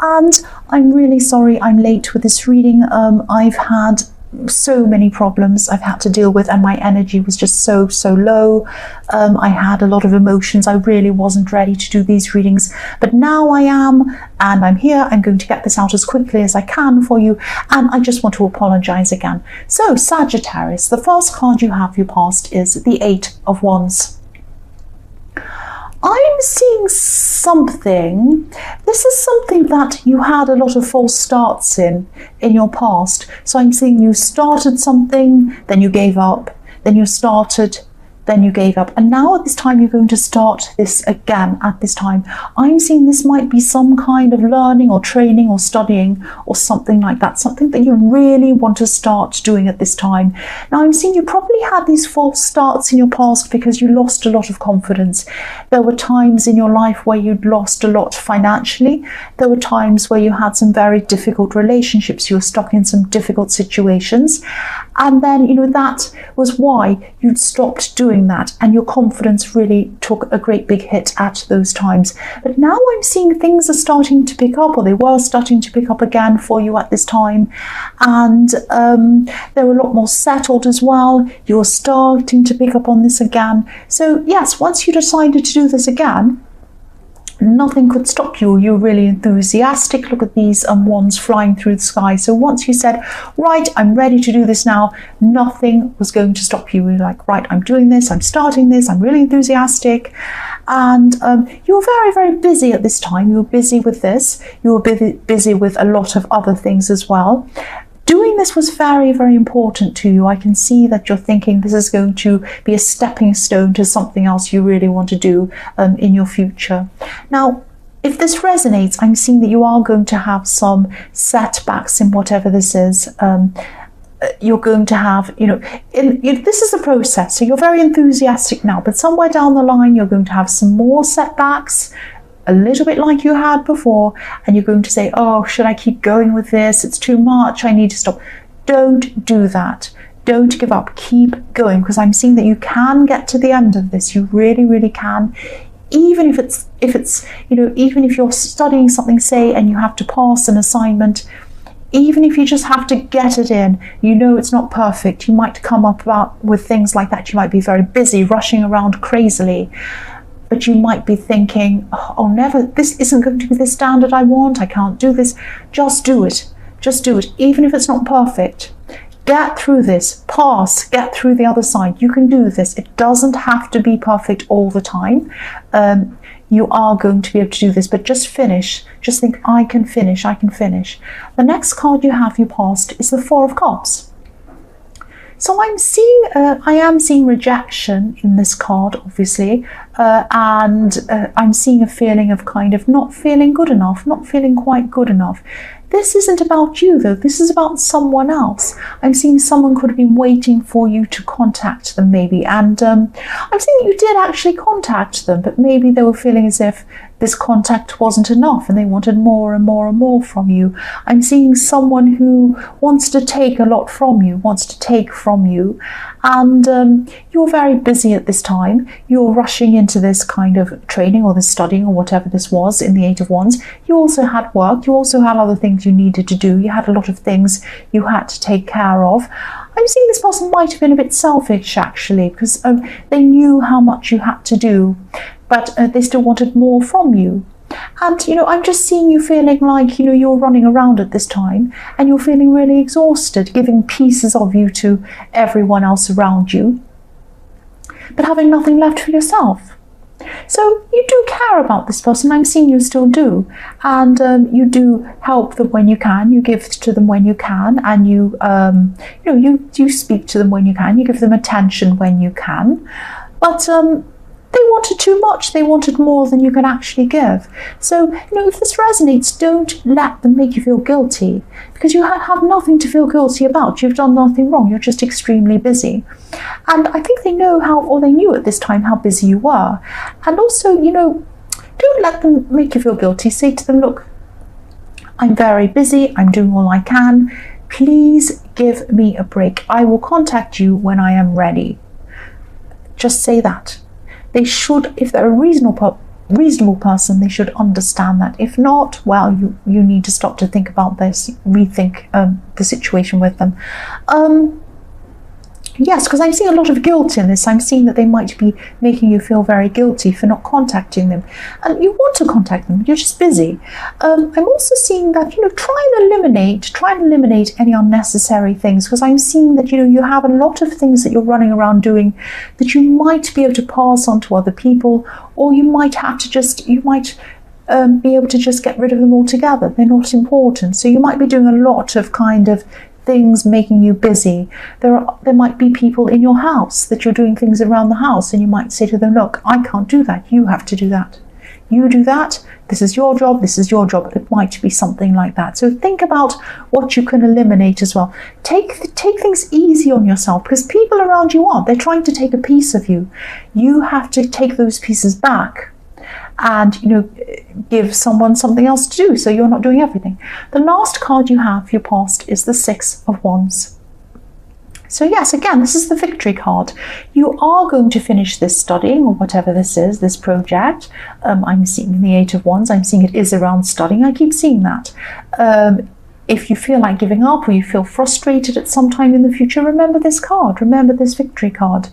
And I'm really sorry I'm late with this reading. I've had so many problems I've had to deal with, and my energy was just so low. I had a lot of emotions. I really wasn't ready to do these readings, but now I am, and I'm here. I'm going to get this out as quickly as I can for you, and I just want to apologize again. So Sagittarius, the first card you have, your past, is the Eight of Wands. I'm seeing something. This is something that you had a lot of false starts in your past. So I'm seeing you started something, then you gave up, then you started, then you gave up, and now at this time you're going to start this again at this time. I'm seeing this might be some kind of learning or training or studying or something like that, something that you really want to start doing at this time. Now I'm seeing you probably had these false starts in your past because you lost a lot of confidence. There were times in your life where you'd lost a lot financially. There were times where you had some very difficult relationships. You were stuck in some difficult situations, and then that was why you'd stopped doing that, and your confidence really took a great big hit at those times. But now I'm seeing things are starting to pick up, or they were starting to pick up again for you at this time, and they were a lot more settled as well. You're starting to pick up on this again. So yes, once you decided to do this again, nothing could stop you. You're really enthusiastic. Look at these wands flying through the sky. So once you said, right, I'm ready to do this now, nothing was going to stop you. You're like, right, I'm doing this, I'm starting this, I'm really enthusiastic. And you were very, very busy at this time. You were busy with this. You were busy with a lot of other things as well. Doing this was very, very important to you. I can see that you're thinking this is going to be a stepping stone to something else you really want to do in your future. Now, if this resonates, I'm seeing that you are going to have some setbacks in whatever this is. You're going to have, this is a process. So you're very enthusiastic now, but somewhere down the line, you're going to have some more setbacks, a little bit like you had before, and you're going to say, oh, should I keep going with this? It's too much, I need to stop. Don't do that. Don't give up. Keep going, because I'm seeing that you can get to the end of this. You really, really can. Even if it's even if you're studying something, say, and you have to pass an assignment, even if you just have to get it in, it's not perfect. You might come up with things like that. You might be very busy, rushing around crazily. But you might be thinking, this isn't going to be the standard I want. I can't do this. Just do it. Just do it. Even if it's not perfect. Get through this. Pass. Get through the other side. You can do this. It doesn't have to be perfect all the time. You are going to be able to do this, but just finish. Just think, I can finish. I can finish. The next card you have, your past, is the Four of Cups. So I am seeing rejection in this card, obviously, and I'm seeing a feeling of kind of not feeling good enough, not feeling quite good enough. This isn't about you, though. This is about someone else. I'm seeing someone could have been waiting for you to contact them, maybe, and I'm seeing that you did actually contact them, but maybe they were feeling as if this contact wasn't enough and they wanted more and more and more from you. I'm seeing someone who wants to take a lot from you, wants to take from you, and you're very busy at this time. You're rushing into this kind of training or this studying or whatever this was in the Eight of Wands. You also had work. You also had other things you needed to do. You had a lot of things you had to take care of. I'm seeing this person might have been a bit selfish, actually, because they knew how much you had to do, but they still wanted more from you. And, I'm just seeing you feeling like, you're running around at this time and you're feeling really exhausted, giving pieces of you to everyone else around you, but having nothing left for yourself. So you do care about this person. I'm seeing you still do. And you do help them when you can. You give to them when you can. And you speak to them when you can. You give them attention when you can. But they wanted too much. They wanted more than you can actually give. So, if this resonates, don't let them make you feel guilty, because you have nothing to feel guilty about. You've done nothing wrong. You're just extremely busy. And I think they know they knew at this time how busy you were. And also, don't let them make you feel guilty. Say to them, look, I'm very busy. I'm doing all I can. Please give me a break. I will contact you when I am ready. Just say that. They should, if they're a reasonable reasonable person, they should understand that. If not, well, you need to start to think about this, rethink the situation with them. Yes, because I'm seeing a lot of guilt in this. I'm seeing that they might be making you feel very guilty for not contacting them. And you want to contact them, you're just busy. I'm also seeing that, try and eliminate any unnecessary things, because I'm seeing that, you have a lot of things that you're running around doing that you might be able to pass on to other people, or you might have to be able to just get rid of them altogether. They're not important. So you might be doing a lot of kind of things making you busy. There might be people in your house that you're doing things around the house, and you might say to them, look, I can't do that. You have to do that. You do that. This is your job. This is your job. It might be something like that. So think about what you can eliminate as well. Take things easy on yourself, because people around you aren't. They're trying to take a piece of you. You have to take those pieces back and give someone something else to do, so you're not doing everything. The last card you have for your past is the Six of Wands. So yes, again, this is the victory card. You are going to finish this studying, or whatever this is, this project. I'm seeing the Eight of Wands. I'm seeing it is around studying. I keep seeing that. If you feel like giving up, or you feel frustrated at some time in the future, remember this card. Remember this victory card.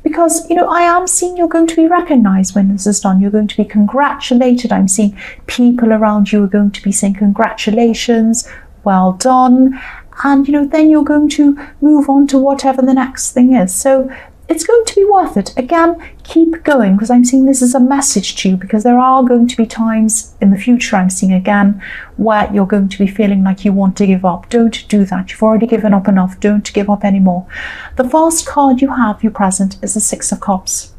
Because, I am seeing you're going to be recognized when this is done. You're going to be congratulated. I'm seeing people around you are going to be saying congratulations, well done. And, then you're going to move on to whatever the next thing is. So it's going to be worth it. Again, keep going, because I'm seeing this as a message to you, because there are going to be times in the future, I'm seeing again, where you're going to be feeling like you want to give up. Don't do that. You've already given up enough. Don't give up anymore. The first card you have, your present, is the Six of Cups.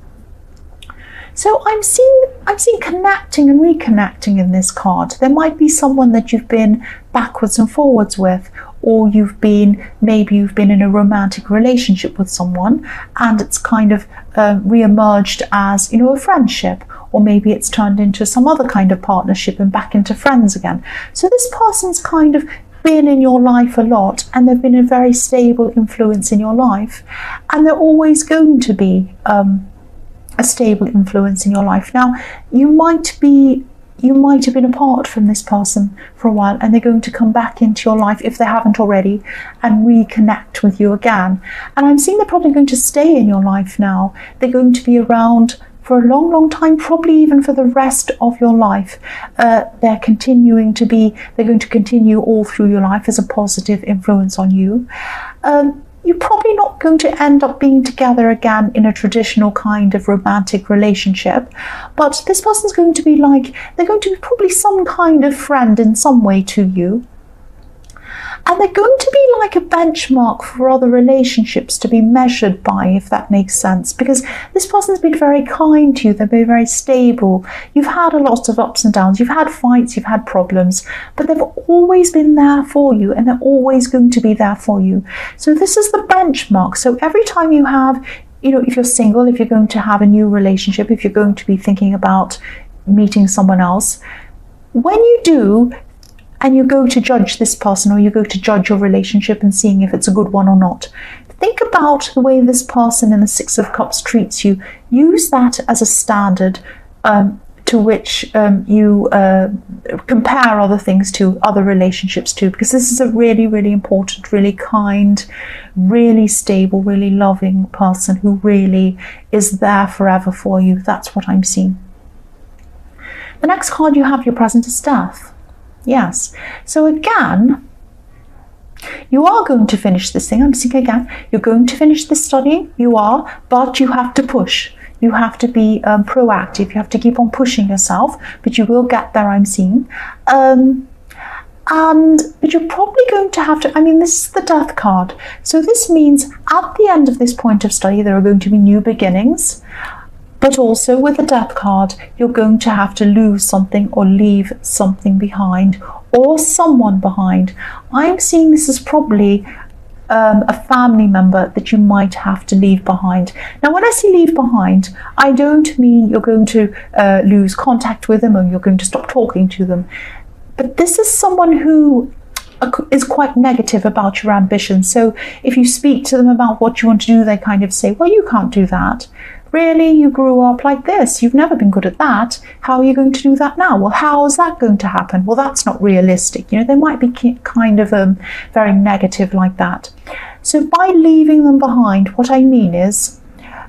So I'm seeing connecting and reconnecting in this card. There might be someone that you've been backwards and forwards with, or maybe you've been in a romantic relationship with someone, and it's kind of re-emerged as, a friendship, or maybe it's turned into some other kind of partnership and back into friends again. So this person's kind of been in your life a lot, and they've been a very stable influence in your life, and they're always going to be a stable influence in your life. Now, you might have been apart from this person for a while, and they're going to come back into your life, if they haven't already, and reconnect with you again. And I'm seeing they're probably going to stay in your life now. They're going to be around for a long, long time, probably even for the rest of your life. They're going to continue all through your life as a positive influence on you. You're probably not going to end up being together again in a traditional kind of romantic relationship, but this person's going to be they're going to be probably some kind of friend in some way to you. And they're going to be like a benchmark for other relationships to be measured by, if that makes sense, because this person's been very kind to you. They've been very stable. You've had a lot of ups and downs. You've had fights, you've had problems, but they've always been there for you, and they're always going to be there for you. So this is the benchmark. So every time you have, if you're single, if you're going to have a new relationship, if you're going to be thinking about meeting someone else, when you do, and you go to judge this person, or you go to judge your relationship and seeing if it's a good one or not, think about the way this person in the Six of Cups treats you. Use that as a standard to which you compare other things to, other relationships to, because this is a really, really important, really kind, really stable, really loving person who really is there forever for you. That's what I'm seeing. The next card you have, your present, is Death. Yes. So again, you are going to finish this thing. I'm seeing again, you're going to finish this studying. You are, but you have to push. You have to be proactive. You have to keep on pushing yourself, but you will get there, I'm seeing. But you're probably going to have to, this is the Death card. So this means at the end of this point of study, there are going to be new beginnings. But also with the Death card, you're going to have to lose something or leave something behind, or someone behind. I'm seeing this as probably a family member that you might have to leave behind. Now, when I say leave behind, I don't mean you're going to lose contact with them, or you're going to stop talking to them. But this is someone who is quite negative about your ambition. So if you speak to them about what you want to do, they kind of say, well, you can't do that. really, you grew up like this. You've never been good at that. How are you going to do that now? Well, how is that going to happen? Well, that's not realistic. You know, they might be kind of very negative like that. So by leaving them behind, what I mean is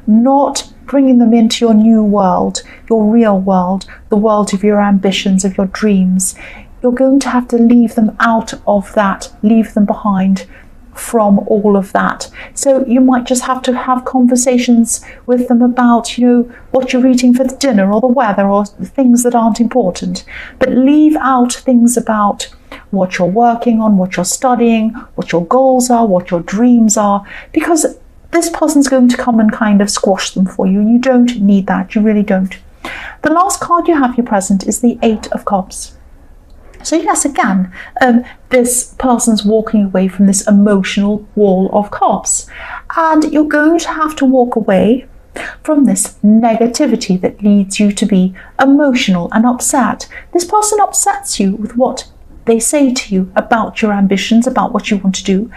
not bringing them into your new world, your real world, the world of your ambitions, of your dreams. You're going to have to leave them out of that, leave them behind from all of that. So you might just have to have conversations with them about, you know, what you're eating for the dinner or the weather or things that aren't important. But leave out things about what you're working on, what you're studying, what your goals are, what your dreams are, because this person's going to come and kind of squash them for you, and you don't need that. You really don't. The last card you have here present is the Eight of Cups. So yes, again, this person's walking away from this emotional wall of cups, and you're going to have to walk away from this negativity that leads you to be emotional and upset. This person upsets you with what they say to you about your ambitions, about what you want to do,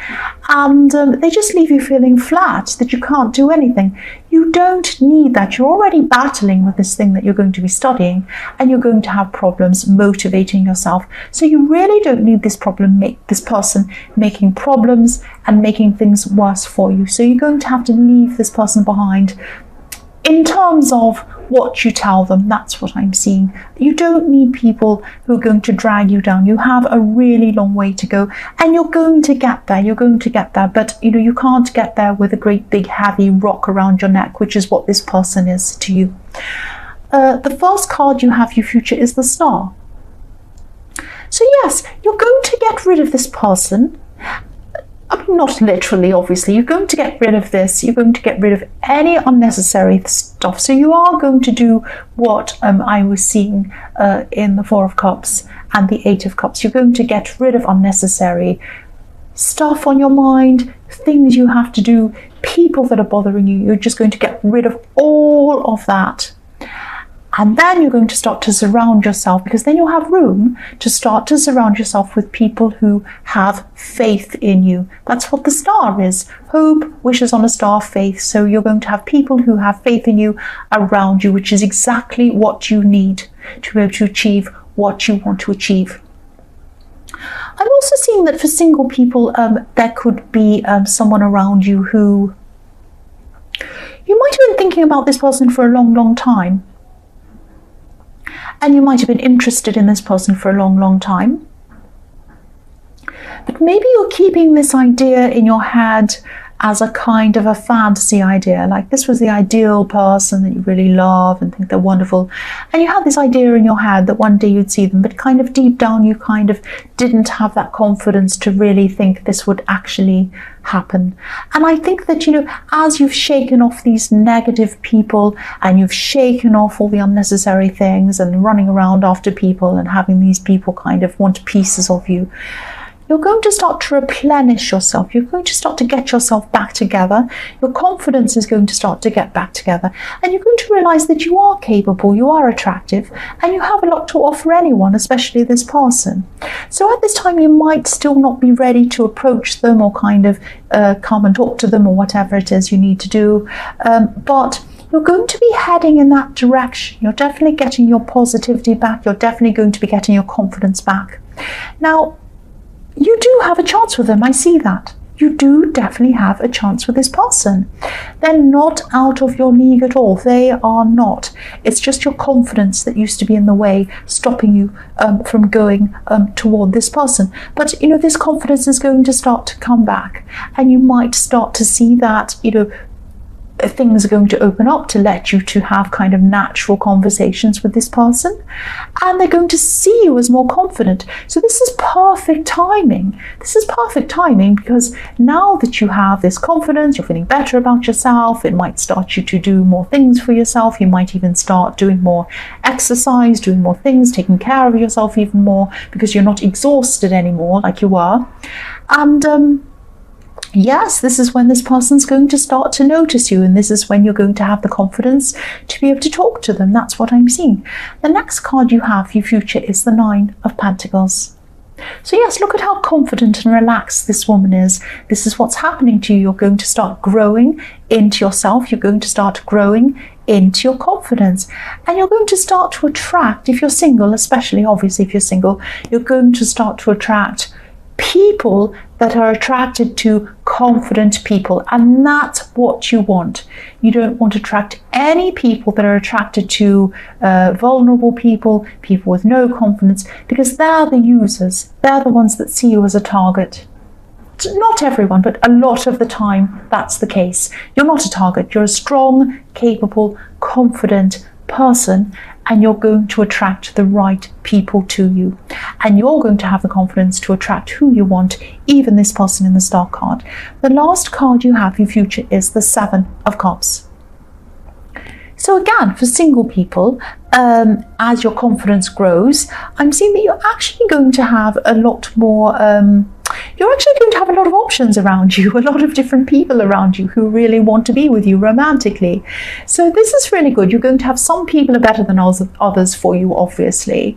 and they just leave you feeling flat, that you can't do anything. You don't need that. You're already battling with this thing that you're going to be studying, and you're going to have problems motivating yourself. So you really don't need this person making problems and making things worse for you. So you're going to have to leave this person behind. In terms of what you tell them, that's what I'm seeing. You don't need people who are going to drag you down. You have a really long way to go, and you're going to get there. You're going to get there, but you know, you can't get there with a great big heavy rock around your neck, which is what this person is to you. The first card you have, your future, is the Star. So yes, you're going to get rid of this person. I mean, not literally, obviously. You're going to get rid of this. You're going to get rid of any unnecessary stuff. So you are going to do what I was seeing in the Four of Cups and the Eight of Cups. You're going to get rid of unnecessary stuff on your mind, things you have to do, people that are bothering you. You're just going to get rid of all of that. And then you're going to start to surround yourself, because then you'll have room to start to surround yourself with people who have faith in you. That's what the Star is. Hope, wishes on a star, faith. So you're going to have people who have faith in you around you, which is exactly what you need to be able to achieve what you want to achieve. I'm also seeing that for single people, there could be someone around you who you might have been thinking about this person for a long, long time. And you might have been interested in this person for a long, long time. But maybe you're keeping this idea in your head as a kind of a fantasy idea, like this was the ideal person that you really love and think they're wonderful. And you have this idea in your head that one day you'd see them, but kind of deep down you kind of didn't have that confidence to really think this would actually happen. And I think that, you know, as you've shaken off these negative people and you've shaken off all the unnecessary things and running around after people and having these people kind of want pieces of you, you're going to start to replenish yourself. You're going to start to get yourself back together. Your confidence is going to start to get back together. And you're going to realize that you are capable, you are attractive, and you have a lot to offer anyone, especially this person. So at this time, you might still not be ready to approach them or kind of come and talk to them or whatever it is you need to do. But you're going to be heading in that direction. You're definitely getting your positivity back. You're definitely going to be getting your confidence back. Now, you do have a chance with them. I see that. You do definitely have a chance with this person. They're not out of your league at all. They are not. It's just your confidence that used to be in the way, stopping you from going toward this person. But, you know, this confidence is going to start to come back, and you might start to see that, you know, things are going to open up to let you to have kind of natural conversations with this person, and they're going to see you as more confident. So this is perfect timing. This is perfect timing, because now that you have this confidence, you're feeling better about yourself. It might start you to do more things for yourself. You might even start doing more exercise, doing more things, taking care of yourself even more, because you're not exhausted anymore like you were. And yes, this is when this person's going to start to notice you, and this is when you're going to have the confidence to be able to talk to them. That's what I'm seeing. The next card you have, your future, is the Nine of Pentacles. So yes, look at how confident and relaxed this woman is. This is what's happening to you. You're going to start growing into yourself. You're going to start growing into your confidence, and you're going to start to attract, if you're single, especially obviously if you're single, you're going to start to attract people that are attracted to confident people, and that's what you want. You don't want to attract any people that are attracted to vulnerable people, people with no confidence, because they're the users. They're the ones that see you as a target. Not everyone, but a lot of the time that's the case. You're not a target. You're a strong, capable, confident person, and you're going to attract the right people to you. And you're going to have the confidence to attract who you want, even this person in the Star card. The last card you have, your future, is the Seven of Cups. So again, for single people, as your confidence grows, I'm seeing that you're actually going to have a lot more you're actually going to have a lot of options around you, a lot of different people around you who really want to be with you romantically. So this is really good. You're going to have some people are better than others for you, obviously.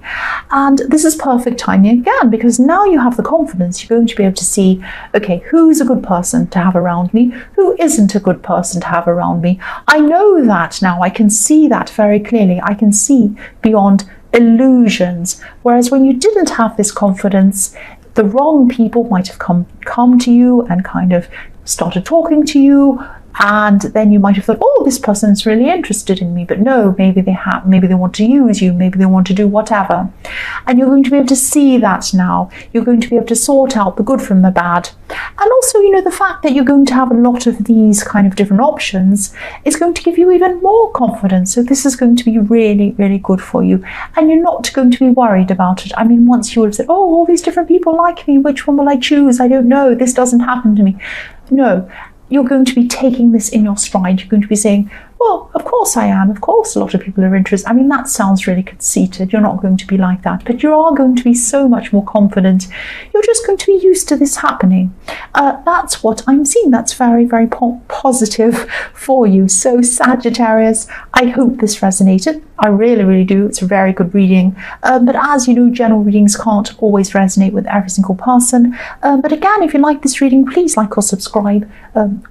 And this is perfect timing again, because now you have the confidence. You're going to be able to see, okay, who's a good person to have around me? Who isn't a good person to have around me? I know that now. I can see that very clearly. I can see beyond illusions. Whereas when you didn't have this confidence, the wrong people might have come to you and kind of started talking to you, and then you might have thought, oh, this person's really interested in me, but no, maybe they want to use you, maybe they want to do whatever. And you're going to be able to see that now. You're going to be able to sort out the good from the bad. And also, you know, the fact that you're going to have a lot of these kind of different options is going to give you even more confidence. So this is going to be really, really good for you. And you're not going to be worried about it. I mean, once you would have said, oh, all these different people like me, which one will I choose? I don't know. This doesn't happen to me. No. You're going to be taking this in your stride. You're going to be saying, well, of course I am. Of course a lot of people are interested. I mean, that sounds really conceited. You're not going to be like that, but you are going to be so much more confident. You're just going to be used to this happening. That's what I'm seeing. That's very, very positive for you. So Sagittarius, I hope this resonated. I really, really do. It's a very good reading. But as you know, general readings can't always resonate with every single person. But again, if you like this reading, please like or subscribe,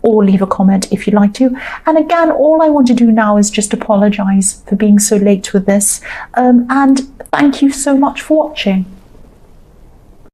or leave a comment if you'd like to. And again, all I want to do now is just apologize for being so late with this. And thank you so much for watching.